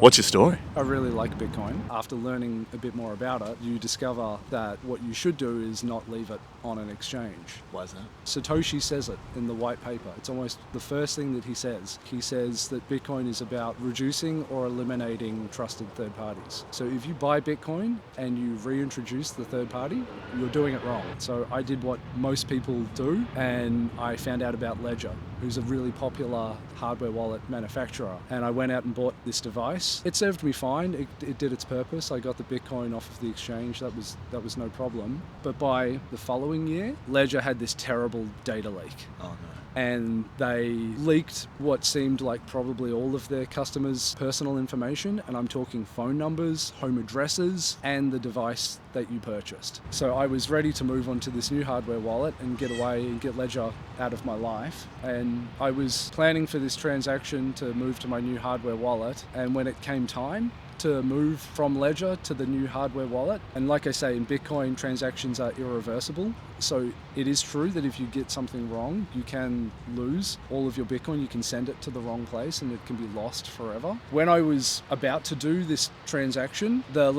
What's your story? I really like Bitcoin. After learning a bit more about it, you discover that what you should do is not leave it on an exchange. Why is that? Satoshi says it in the white paper. It's almost the first thing that he says. He says that Bitcoin is about reducing or eliminating trusted third parties. So if you buy Bitcoin and you reintroduce the third party, you're doing it wrong. So I did what most people do, and I found out about Ledger, who's a really popular hardware wallet manufacturer. And I went out and bought this device. It served me fine. It did its purpose. I got the Bitcoin off of the exchange. That was no problem. But by the following year, Ledger had this terrible data leak. Oh no. And they leaked what seemed like probably all of their customers' personal information, and I'm talking phone numbers, home addresses, and the device that you purchased. So I was ready to move on to this new hardware wallet and get away and get Ledger out of my life. And I was planning for this transaction to move to my new hardware wallet, and when it came time to move from Ledger to the new hardware wallet. And like I say, in Bitcoin, transactions are irreversible. So it is true that if you get something wrong, you can lose all of your Bitcoin. You can send it to the wrong place and it can be lost forever. When I was about to do this transaction, the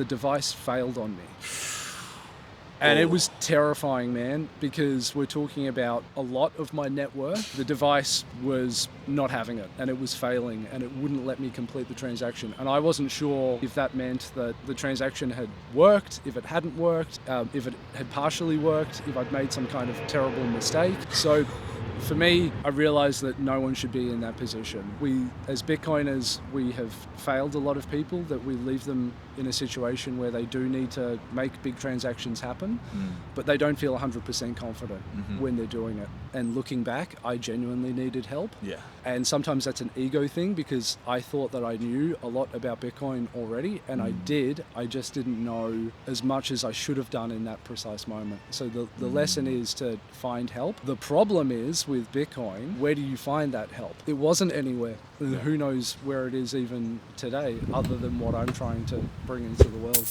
device failed on me. And it was terrifying, man, because we're talking about a lot of my net worth. The device was not having it, and it was failing, and it wouldn't let me complete the transaction. And I wasn't sure if that meant that the transaction had worked, if it hadn't worked, if it had partially worked, if I'd made some kind of terrible mistake. So for me, I realized that no one should be in that position. We, as Bitcoiners, we have failed a lot of people, that we leave them in a situation where they do need to make big transactions happen, but they don't feel 100% confident when they're doing it. And looking back, I genuinely needed help. Yeah. And sometimes that's an ego thing, because I thought that I knew a lot about Bitcoin already, and I did. I just didn't know as much as I should have done in that precise moment. So the lesson is to find help. The problem is with Bitcoin, where do you find that help? It wasn't anywhere. And who knows where it is even today, other than what I'm trying to bring into the world.